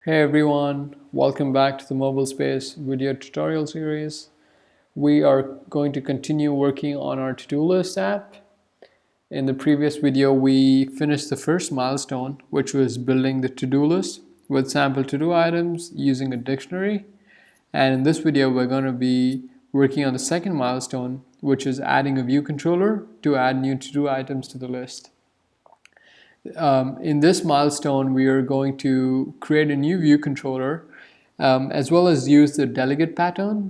Hey everyone, welcome back to the MobileSpace video tutorial series. We are going to continue working on our to-do list app. In the previous video, we finished the first milestone, which was building the to-do list with sample to-do items using a dictionary. And in this video, we're going to be working on the second milestone, which is adding a view controller to add new to-do items to the list. In this milestone, we are going to create a new view controller as well as use the delegate pattern,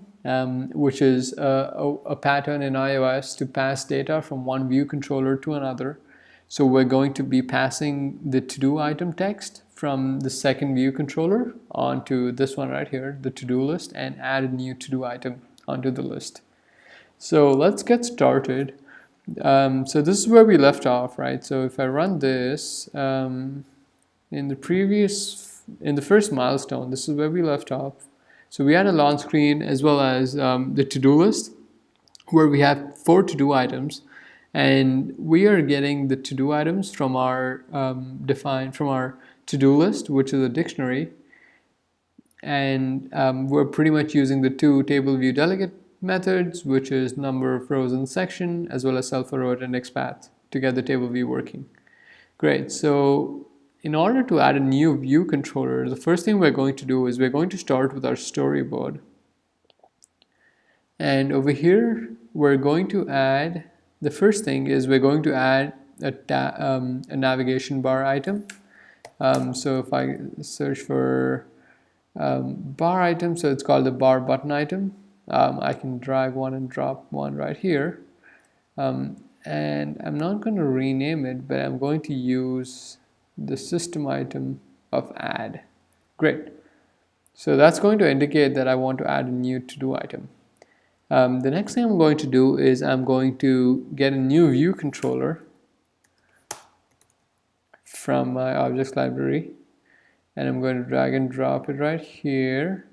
which is a pattern in iOS to pass data from one view controller to another. So we're going to be passing the to-do item text from the second view controller onto this one right here, the to-do list, and add a new to-do item onto the list. So let's get started. So this is where we left off, right? So if I run this in the first milestone, this is where we left off. So we had a launch screen as well as the to-do list where we have 4 to-do items, and we are getting the to-do items from our from our to-do list, which is a dictionary, and we're pretty much using the two table view delegate methods, which is number of rows in section as well as self row at index path to get the table view working. Great. So in order to add a new view controller, the first thing we're going to do is we're going to start with our storyboard. And over here, we're going to add, the first thing is we're going to add a navigation bar item. So if I search for bar item, so it's called the bar button item. I can drag one and drop one right here, and I'm not going to rename it, but I'm going to use the system item of add. Great. So that's going to indicate that I want to add a new to-do item. The next thing I'm going to do is I'm going to get a new view controller from my objects library, and I'm going to drag and drop it right here.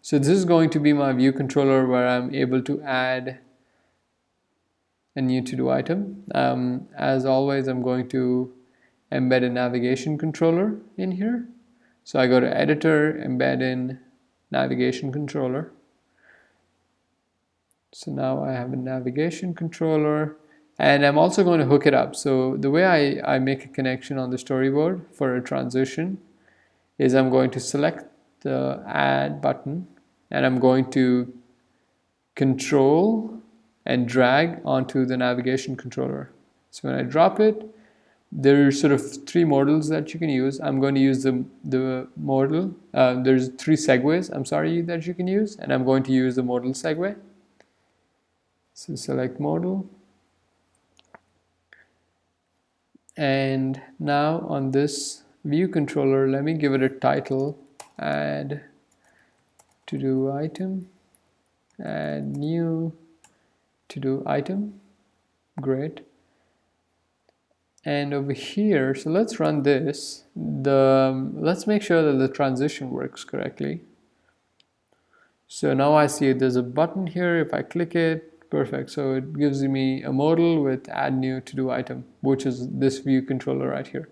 So this is going to be my view controller where I'm able to add a new to-do item. As always, I'm going to embed a navigation controller in here. So I go to editor, embed in navigation controller. So now I have a navigation controller, and I'm also going to hook it up. So the way I make a connection on the storyboard for a transition is I'm going to select the add button, and I'm going to control and drag onto the navigation controller. So when I drop it, there's sort of 3 modals that you can use. I'm going to use the modal. There's 3 segues, that you can use, and I'm going to use the Modal Segue. So select modal. And now on this view controller, let me give it a title, add to do item, add new to do item. Great. And over here, so let's run this. Let's make sure that the transition works correctly. So now I see there's a button here. If I click it, perfect. So it gives me a modal with add new to do item, which is this view controller right here.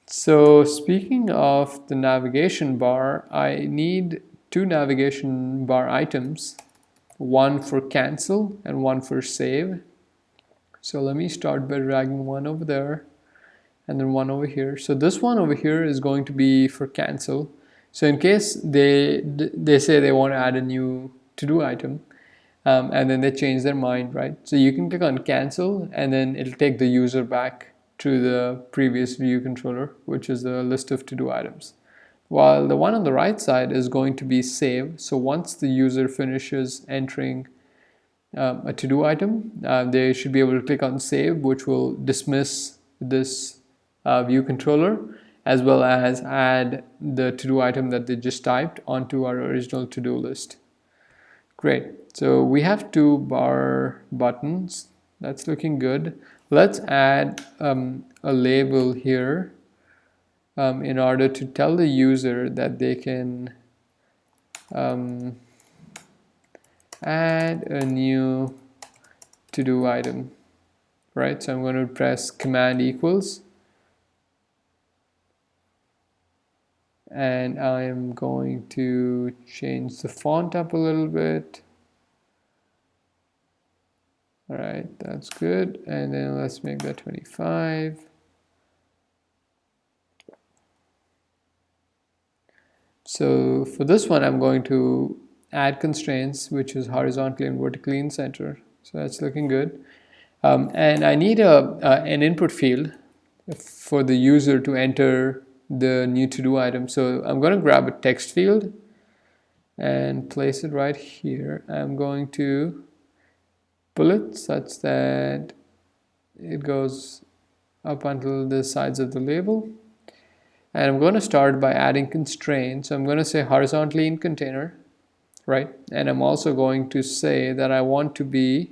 So speaking of the navigation bar, I need 2 navigation bar items, one for cancel and one for save. So let me start by dragging one over there and then one over here. So this one over here is going to be for cancel. So in case they say they want to add a new to-do item, and then they change their mind, right? So you can click on cancel, and then it'll take the user back to the previous view controller, which is the list of to-do items. While the one on the right side is going to be save. So once the user finishes entering a to-do item, they should be able to click on save, which will dismiss this view controller, as well as add the to-do item that they just typed onto our original to-do list. Great. So we have 2 bar buttons. That's looking good. Let's add a label here in order to tell the user that they can add a new to-do item, right? So I'm going to press command equals, and I am going to change the font up a little bit. All right, that's good. And then let's make that 25. So for this one, I'm going to add constraints, which is horizontally and vertically in center. So that's looking good. And I need an input field for the user to enter the new to-do item. So I'm going to grab a text field and place it right here. I'm going to pull it such that it goes up until the sides of the label. And I'm going to start by adding constraints. So I'm going to say horizontally in container, right? And I'm also going to say that I want to be,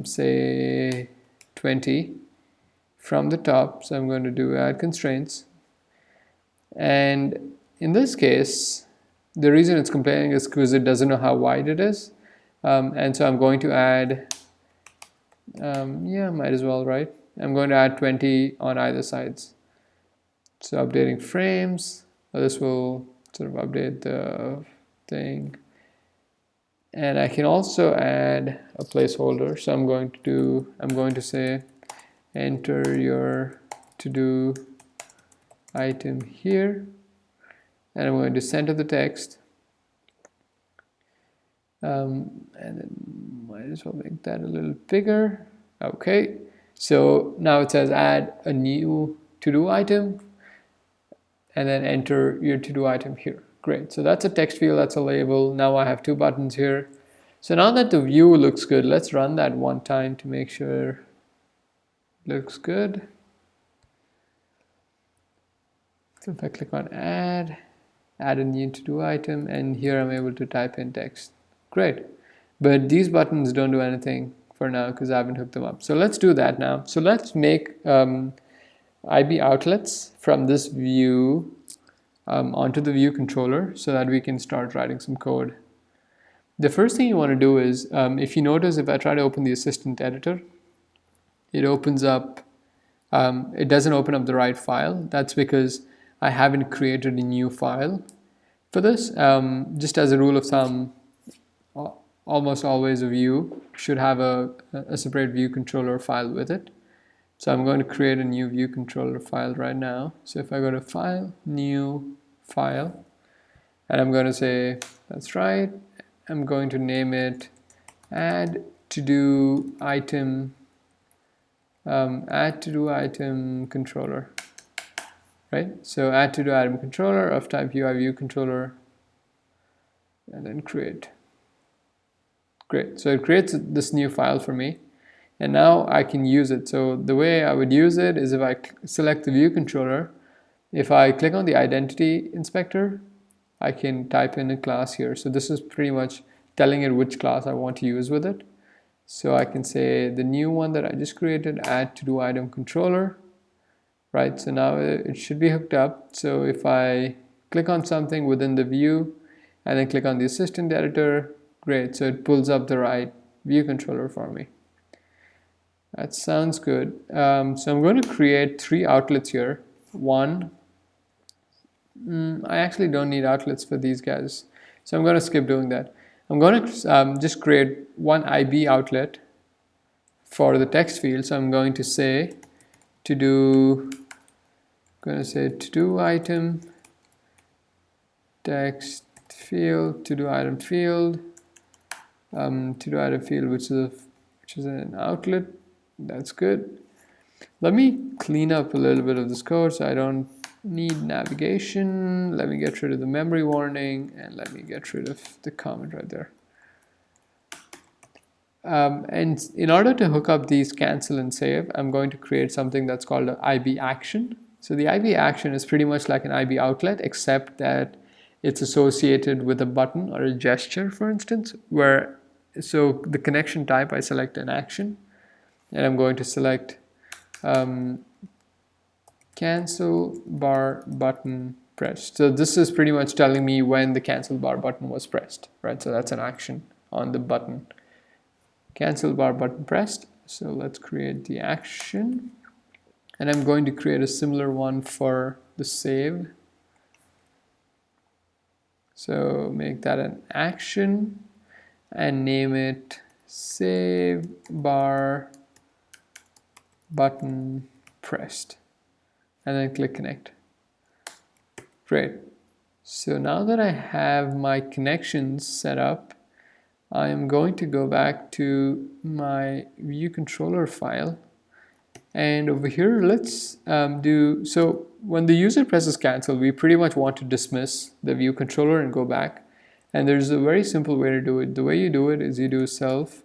say, 20 from the top. So I'm going to do add constraints. And in this case, the reason it's complaining is because it doesn't know how wide it is. And so I'm going to add, yeah, might as well, right? I'm going to add 20 on either sides. So updating frames, this will sort of update the thing. And I can also add a placeholder. So I'm going to say, enter your to-do item here. And I'm going to center the text. And then might as well make that a little bigger. Okay. So now it says add a new to-do item. And then enter your to-do item here. Great, so that's a text field, that's a label. Now I have two buttons here. So now that the view looks good, let's run that one time to make sure it looks good. So if I click on add a new to-do item, and here I'm able to type in text. Great, but these buttons don't do anything for now because I haven't hooked them up. So let's do that now. So let's make IB outlets from this view onto the view controller so that we can start writing some code. The first thing you want to do is, if you notice, if I try to open the assistant editor, it opens up, it doesn't open up the right file. That's because I haven't created a new file for this. Just as a rule of thumb, almost always a view should have a separate view controller file with it. So I'm going to create a new view controller file right now. So if I go to File, New File, and I'm going to say, that's right, I'm going to name it Add To Do Item, Add To Do Item Controller, right? So Add To Do Item Controller of type UI View Controller, and then create. Great, so it creates this new file for me. And now I can use it. So the way I would use it is if I select the view controller, if I click on the identity inspector, I can type in a class here. So this is pretty much telling it which class I want to use with it. So I can say the new one that I just created, add to do item controller, right? So now it should be hooked up. So if I click on something within the view and then click on the assistant editor, great. So it pulls up the right view controller for me. That sounds good. So I'm going to create 3 outlets here. One, I actually don't need outlets for these guys. So I'm going to skip doing that. I'm going to just create one IB outlet for the text field. So I'm going to say to do item text field, to do item field, which is an outlet. That's good. Let me clean up a little bit of this code so I don't need navigation. Let me get rid of the memory warning, and let me get rid of the comment right there. And in order to hook up these cancel and save, I'm going to create something that's called an IB action. So the IB action is pretty much like an IB outlet, except that it's associated with a button or a gesture, for instance, so the connection type, I select an action. And I'm going to select cancel bar button pressed. So this is pretty much telling me when the cancel bar button was pressed, right? So that's an action on the button. Cancel bar button pressed. So let's create the action. And I'm going to create a similar one for the save. So make that an action and name it save bar button pressed, and then click connect. Great. So now that I have my connections set up, I am going to go back to my view controller file, and over here let's so when the user presses cancel, we pretty much want to dismiss the view controller and go back, and there's a very simple way to do it. The way you do it is you do self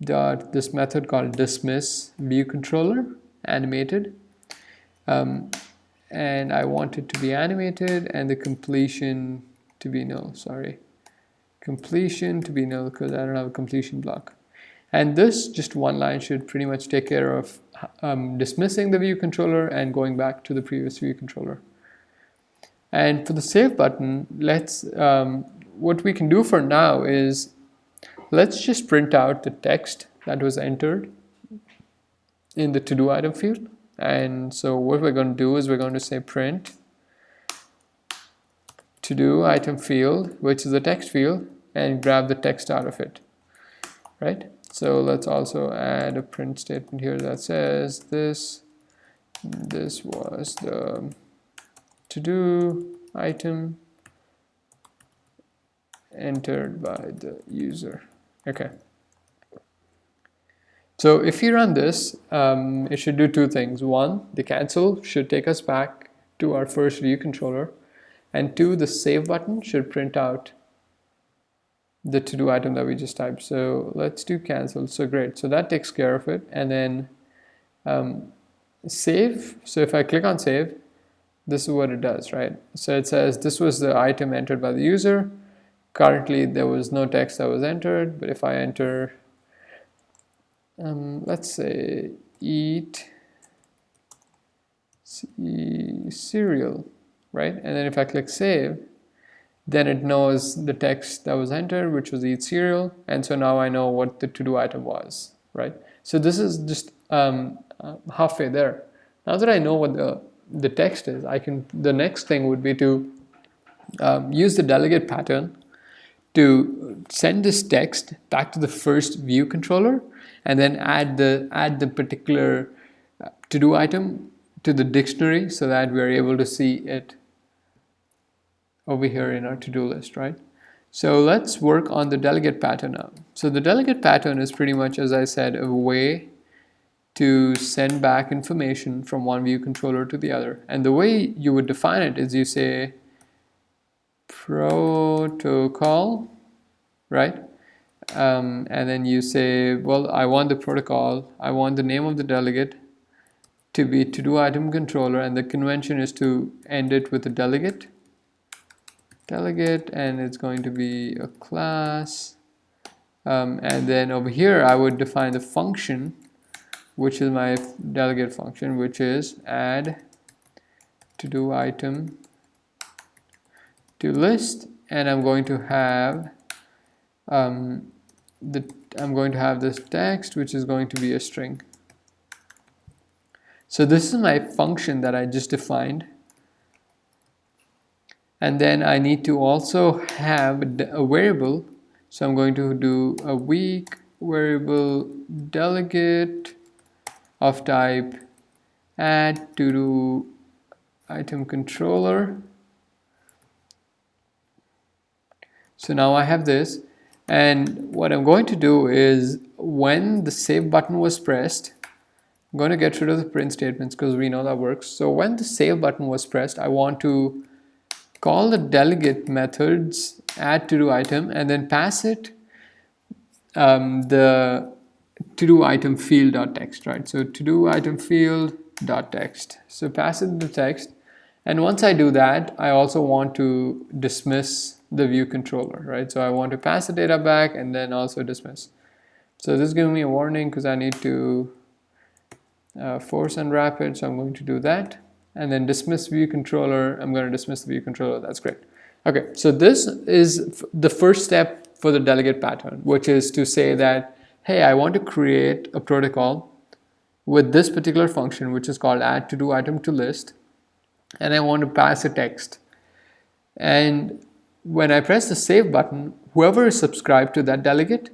dot this method called dismiss view controller animated, and I want it to be animated and the completion to be null. Sorry, completion to be null because I don't have a completion block. And this just one line should pretty much take care of dismissing the view controller and going back to the previous view controller. And for the save button, let's what we can do for now is let's just print out the text that was entered in the to-do item field. And so what we're going to do is we're going to say print to-do item field, which is the text field, and grab the text out of it, right? So let's also add a print statement here that says this was the to-do item entered by the user. Okay. So if you run this, it should do two things. One, the cancel should take us back to our first view controller, and two, the save button should print out the to-do item that we just typed. So let's do cancel. So great. So that takes care of it. And then save. So if I click on save, this is what it does, right? So it says this was the item entered by the user. Currently there was no text that was entered, but if I enter let's say eat cereal, right? And then if I click save, then it knows the text that was entered, which was eat cereal, and so now I know what the to-do item was, right? So this is just halfway there. Now that I know what the text is, the next thing would be to use the delegate pattern to send this text back to the first view controller, and then add the particular to-do item to the dictionary so that we're able to see it over here in our to-do list, right? So let's work on the delegate pattern now. So the delegate pattern is pretty much, as I said, a way to send back information from one view controller to the other. And the way you would define it is you say protocol, right? And then you say, well, I want the protocol, I want the name of the delegate to be to-do item controller, and the convention is to end it with a delegate, and it's going to be a class. And then over here, I would define the function, which is my delegate function, which is add to-do item to list, and I'm going to have this text, which is going to be a string. So this is my function that I just defined, and then I need to also have a variable. So I'm going to do a weak variable delegate of type add to do item controller. So now I have this, and what I'm going to do is when the save button was pressed, I'm going to get rid of the print statements because we know that works. So when the save button was pressed, I want to call the delegate methods add to do item and then pass it the to do item field dot text, right? So to do item field dot text. So pass it the text, and once I do that, I also want to dismiss the view controller, right? So I want to pass the data back and then also dismiss. So this is giving me a warning because I need to force unwrap it, so I'm going to do that. And then dismiss view controller, I'm going to dismiss the view controller. That's great. Okay, so this is the first step for the delegate pattern, which is to say that, hey, I want to create a protocol with this particular function, which is called add to do item to list, and I want to pass a text. And when I press the save button, whoever is subscribed to that delegate,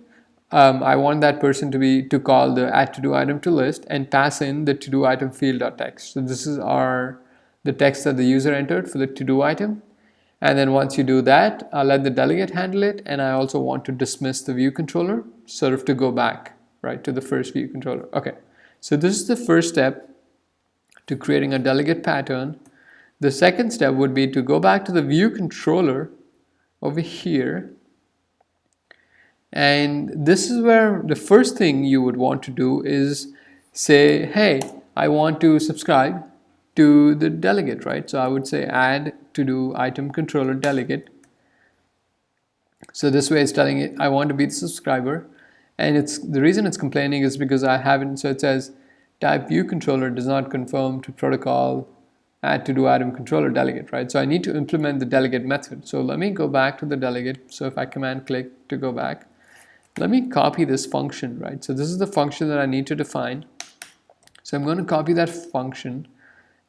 I want that person to call the add to do item to list and pass in the to do item field.text. So this is the text that the user entered for the to do item. And then once you do that, I'll let the delegate handle it. And I also want to dismiss the view controller, sort of to go back, right, to the first view controller. Okay, so this is the first step to creating a delegate pattern. The second step would be to go back to the view controller over here. And this is where the first thing you would want to do is say, hey, I want to subscribe to the delegate, right? So I would say add to do item controller delegate. So this way it's telling it I want to be the subscriber. And it's the reason it's complaining is because I haven't, so it says type view controller does not conform to protocol add to do item controller delegate, right? So I need to implement the delegate method. So let me go back to the delegate. So if I command click to go back, let me copy this function, right? So this is the function that I need to define. So I'm going to copy that function,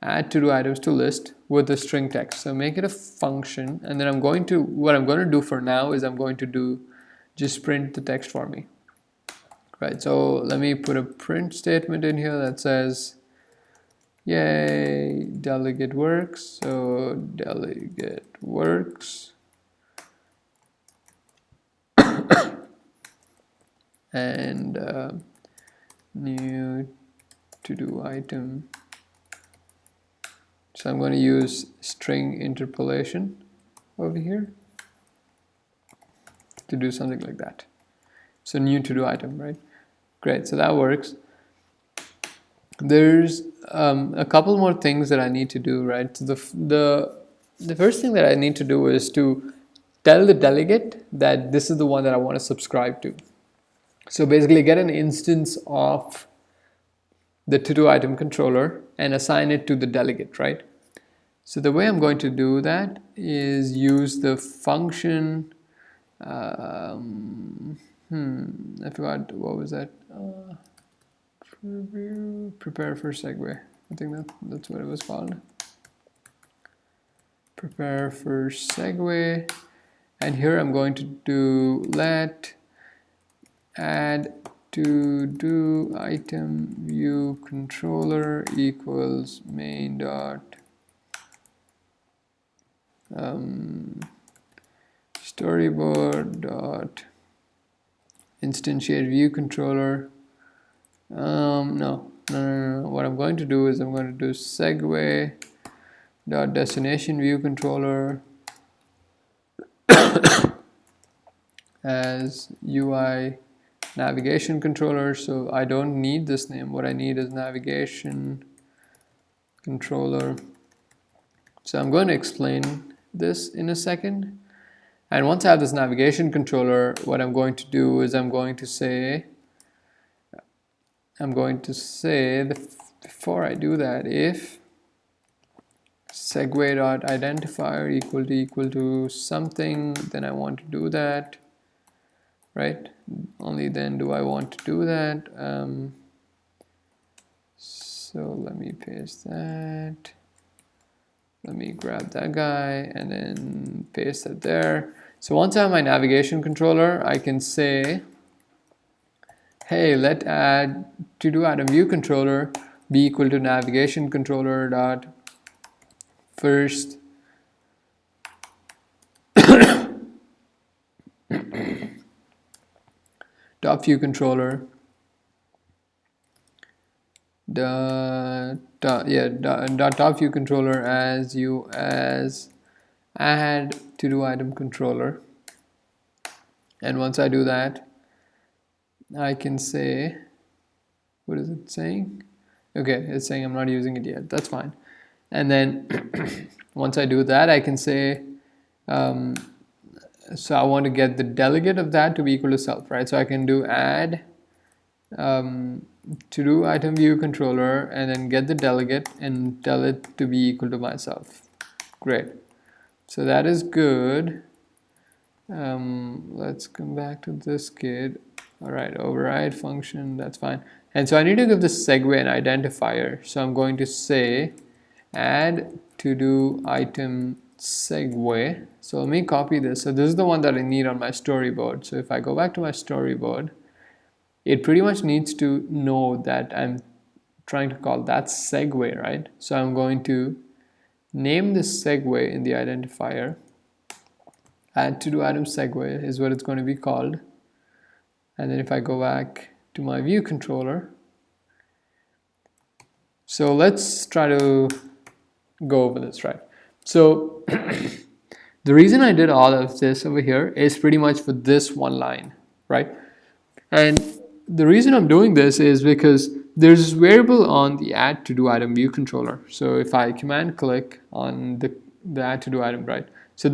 add to do items to list with the string text. So make it a function, and then what I'm going to do for now is I'm going to just print the text for me, right? So let me put a print statement in here that says, yay, delegate works. So delegate works. And new to do item. So I'm going to use string interpolation over here to do something like that. So new to do item, right? Great, so that works. There's a couple more things that I need to do, right? So the first thing that I need to do is to tell the delegate that this is the one that I want to subscribe to. So basically get an instance of the to do item controller and assign it to the delegate, right? So the way I'm going to do that is use the function, I forgot, what was that? Prepare for segue. I think that's what it was called. Prepare for segue. And here I'm going to do let add to do item view controller equals main dot storyboard dot instantiate view controller. No. What I'm going to do is I'm going to do segue dot destination view controller as UI navigation controller. So I don't need this name. What I need is navigation controller. So I'm going to explain this in a second. And once I have this navigation controller, what I'm going to do is I'm going to say before I do that, if segue.identifier equal to something, then I want to do that, right? Only then do I want to do that. So let me paste that. Let me grab that guy and then paste it there. So once I have my navigation controller, I can say, hey, let add to do item view controller be equal to navigation controller dot first top view controller top view controller as add to do item controller. And once I do that, I can say, what is it saying? Okay, it's saying I'm not using it yet. That's fine. And then once I do that, I can say, so I want to get the delegate of that to be equal to self, right? So I can do add to do item view controller and then get the delegate and tell it to be equal to myself. Great. So that is good. Let's come back to this kid. All right, override function, that's fine. And so I need to give this segue an identifier. So I'm going to say add to do item segue. So let me copy this. So this is the one that I need on my storyboard. So if I go back to my storyboard, it pretty much needs to know that I'm trying to call that segue, right? So I'm going to name this segue in the identifier. Add to do item segue is what it's going to be called. And then if I go back to my view controller, so let's try to go over this, right? So the reason I did all of this over here is pretty much for this one line, right? And the reason I'm doing this is because there's this variable on the add to do item view controller. So if I command click on the add to do item, right? So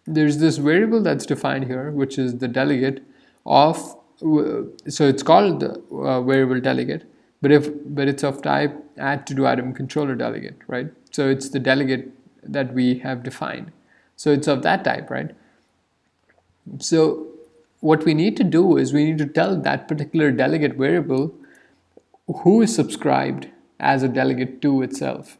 there's this variable that's defined here, which is the delegate of, so it's called the variable delegate, but it's of type add to do item controller delegate, right? So it's the delegate that we have defined. So it's of that type, right? So what we need to do is we need to tell that particular delegate variable who is subscribed as a delegate to itself.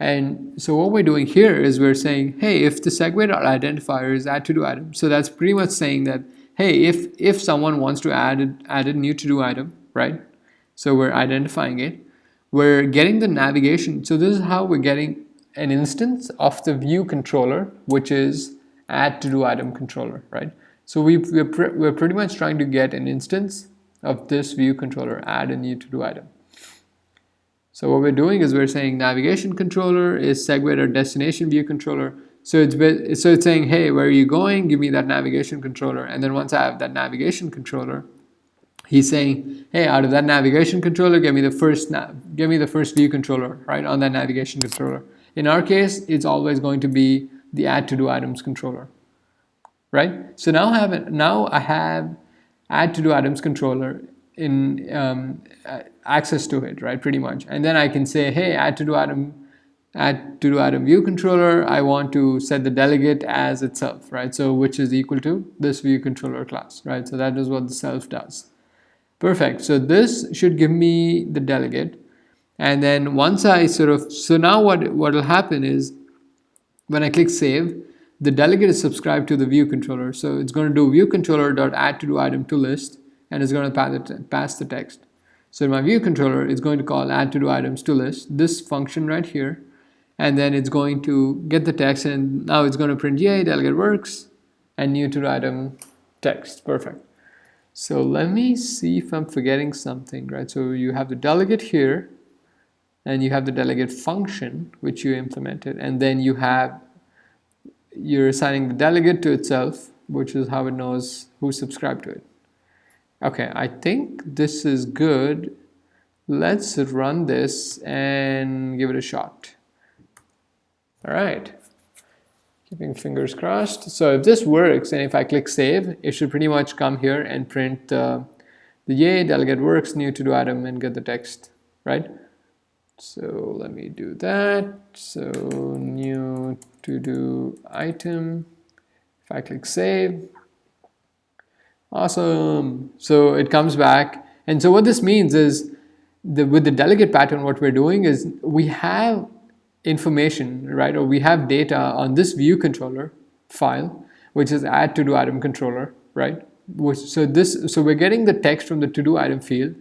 And so what we're doing here is we're saying, hey, if the segue.identifier is add to do item, so that's pretty much saying that, hey, if someone wants to add a new to do item, right? So we're identifying it. We're getting the navigation. So this is how we're getting an instance of the view controller, which is add to do item controller, right? So we're pretty much trying to get an instance of this view controller, add a new to do item. So what we're doing is we're saying navigation controller is segue.destination view controller. So it's saying, hey, where are you going? Give me that navigation controller. And then once I have that navigation controller, he's saying, hey, out of that navigation controller, give me the first view controller, right, on that navigation controller. In our case, it's always going to be the add to do items controller, right? So now I have add to do items controller in access to it, right, pretty much. And then I can say, hey, add to do item view controller, I want to set the delegate as itself, right? So which is equal to this view controller class, right? So that is what the self does. Perfect. So this should give me the delegate. And then once I so now what will happen is when I click save, the delegate is subscribed to the view controller. So it's going to do view controller.add to do item to list, and it's going to pass the text. So in my view controller, it's going to call add to do items to list, this function right here, and then it's going to get the text, and now it's going to print yay, delegate works, and new to do item text. Perfect. So let me see if I'm forgetting something, right? So you have the delegate here, and you have the delegate function, which you implemented, and then you're assigning the delegate to itself, which is how it knows who subscribed to it. Okay, I think this is good. Let's run this and give it a shot. All right, keeping fingers crossed. So if this works, and if I click save, it should pretty much come here and print the yay, delegate works, new to do item, and get the text, right? So let me do that. So new to do item. If I click save, awesome. So it comes back. And so what this means is with the delegate pattern, what we're doing is we have information, right? Or we have data on this view controller file, which is add to do item controller, right? So we're getting the text from the to do item field,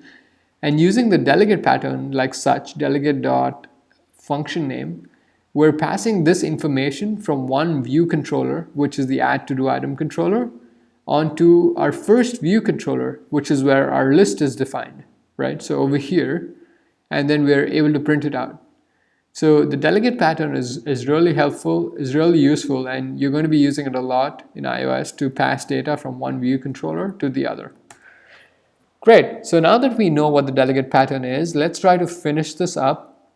and using the delegate pattern like such, delegate dot function name, we're passing this information from one view controller, which is the add to do item controller, onto our first view controller, which is where our list is defined, right? So over here, and then we're able to print it out. So the delegate pattern is really helpful, is really useful, and you're going to be using it a lot in iOS to pass data from one view controller to the other. Great. So now that we know what the delegate pattern is, let's try to finish this up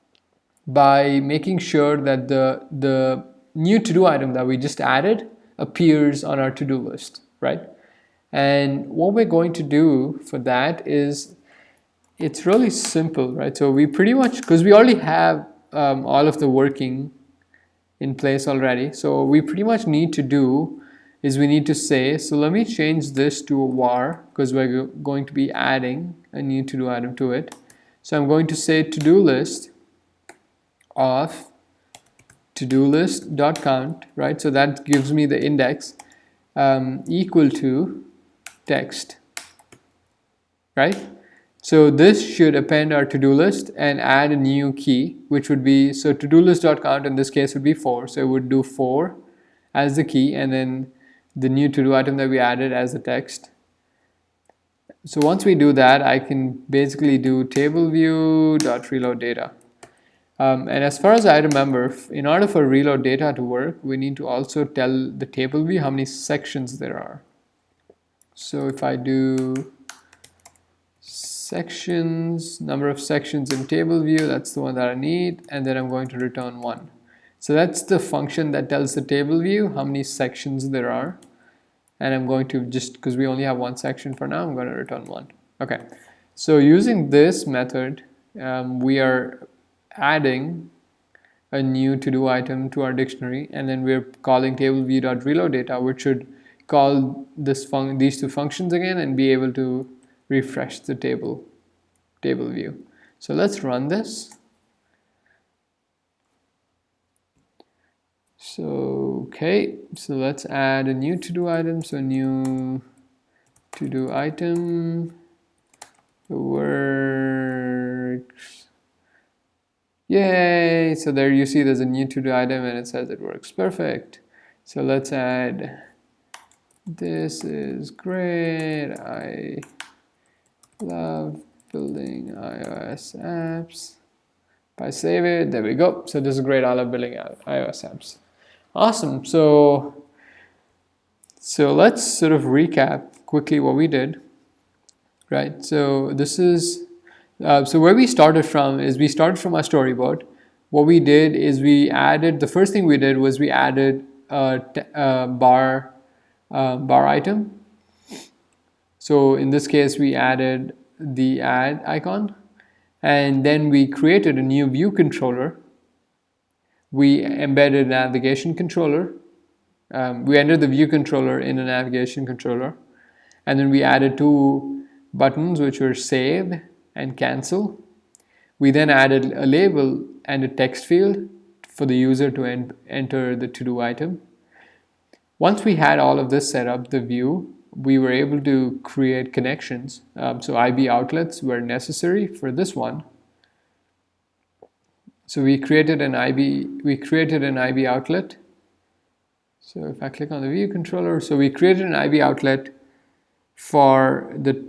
by making sure that the new to-do item that we just added appears on our to-do list, right? And what we're going to do for that is, it's really simple, right? So we pretty much, because we already have all of the working in place already, so we pretty much need to do is we need to say, so let me change this to a var because we're going to be adding a new to-do item to it. So I'm going to say to-do list of to-do list dot count, right? So that gives me the index equal to text, right? So this should append our to-do list and add a new key, which would be, so to-do list dot count in this case would be 4. So it would do 4 as the key, and then the new to-do item that we added as the text. So once we do that, I can basically do table view dot reload data. And as far as I remember, in order for reload data to work, we need to also tell the table view how many sections there are. So if I do sections, number of sections in table view, that's the one that I need, and then I'm going to return 1. So that's the function that tells the table view how many sections there are. And I'm going to, just because we only have one section for now, I'm going to return 1. Okay, so using this method, we are adding a new to-do item to our dictionary, and then we're calling table view.reload data, which should call these two functions again and be able to refresh the table view. So let's run this. So okay, so let's add a new to-do item. So new to-do item works. Yay! So there you see there's a new to-do item and it says it works perfect. So let's add, this is great, I love building iOS apps. If I save it, there we go. So this is great, I love building iOS apps. Awesome. So let's sort of recap quickly what we did, right? So this is, so where we started from is we started from our storyboard. What we did is we added, the first thing we did was we added a bar item. So in this case, we added the add icon, and then we created a new view controller. We embedded a navigation controller. We entered the view controller in a navigation controller, and then we added 2 buttons, which were save and cancel. We then added a label and a text field for the user to enter the to-do item. Once we had all of this set up, the view, we were able to create connections. So IB outlets were necessary for this one. So we created an IB outlet. So if I click on the view controller, so we created an IB outlet for the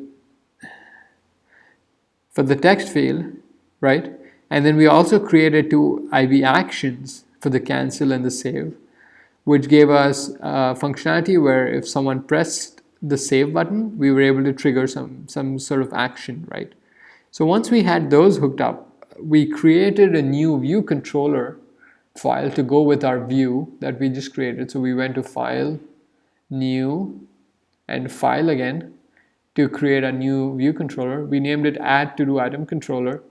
text field, right? And then we also created 2 IB actions for the cancel and the save, which gave us functionality where if someone pressed the save button, we were able to trigger some sort of action, right? So once we had those hooked up, we created a new view controller file to go with our view that we just created. So we went to File, New, and File again to create a new view controller. We named it Add To Do Item Controller.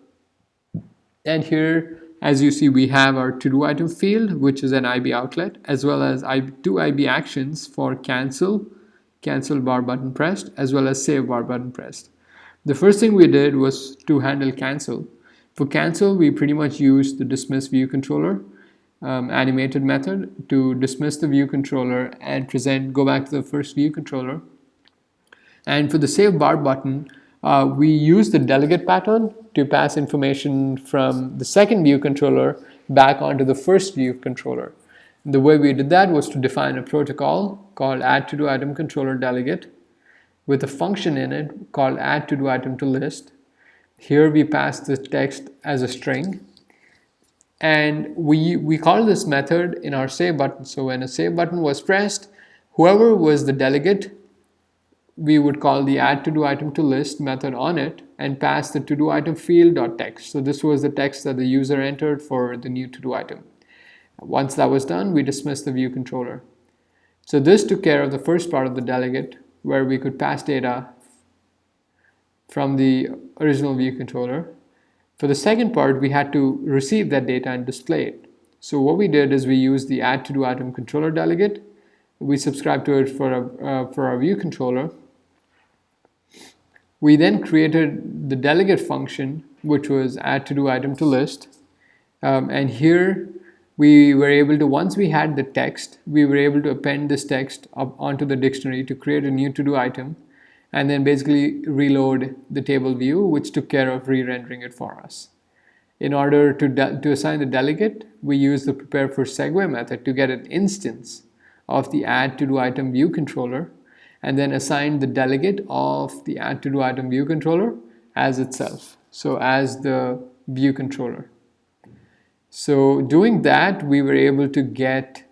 And here, as you see, we have our To Do Item field, which is an IB outlet, as well as 2 IB actions for cancel bar button pressed, as well as save bar button pressed. The first thing we did was to handle cancel. For cancel, we pretty much used the dismiss view controller animated method to dismiss the view controller and go back to the first view controller. And for the save bar button, we used the delegate pattern to pass information from the second view controller back onto the first view controller. The way we did that was to define a protocol called add to do item controller delegate with a function in it called add to do item to list. Here we pass the text as a string, and we call this method in our save button. So when a save button was pressed, whoever was the delegate, we would call the add to do item to list method on it and pass the to do item field.text. So this was the text that the user entered for the new to do item. Once that was done, we dismissed the view controller. So this took care of the first part of the delegate, where we could pass data from the original view controller. For the second part, we had to receive that data and display it. So what we did is we used the add to do item controller delegate. We subscribed to it for our view controller. We then created the delegate function, which was add to do item to list. And here we were able to, once we had the text, we were able to append this text up onto the dictionary to create a new to-do item, and then basically reload the table view, which took care of re-rendering it for us. In order to assign the delegate, we use the prepare for segue method to get an instance of the add to do item view controller, and then assign the delegate of the add to do item view controller as itself, so as the view controller. So doing that, we were able to get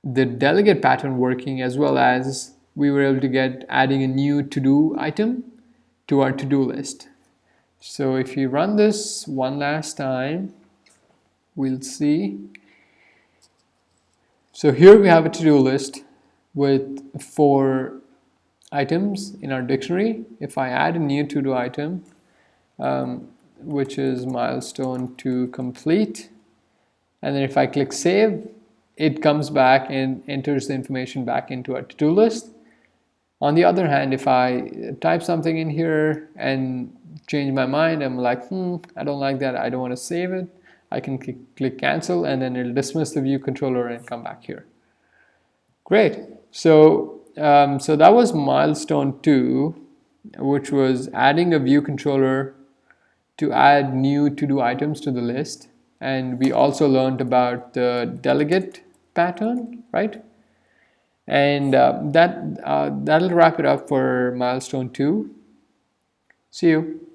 the delegate pattern working, as well as we were able to get adding a new to-do item to our to-do list. So if you run this one last time, we'll see. So here we have a to-do list with 4 items in our dictionary. If I add a new to-do item, which is milestone to complete, and then if I click save, it comes back and enters the information back into our to-do list. On the other hand, if I type something in here and change my mind, I'm like, I don't like that, I don't want to save it, I can click cancel, and then it'll dismiss the view controller and come back here. Great. So that was milestone 2, which was adding a view controller to add new to-do items to the list. And we also learned about the delegate pattern, right? And that'll wrap it up for milestone 2. See you.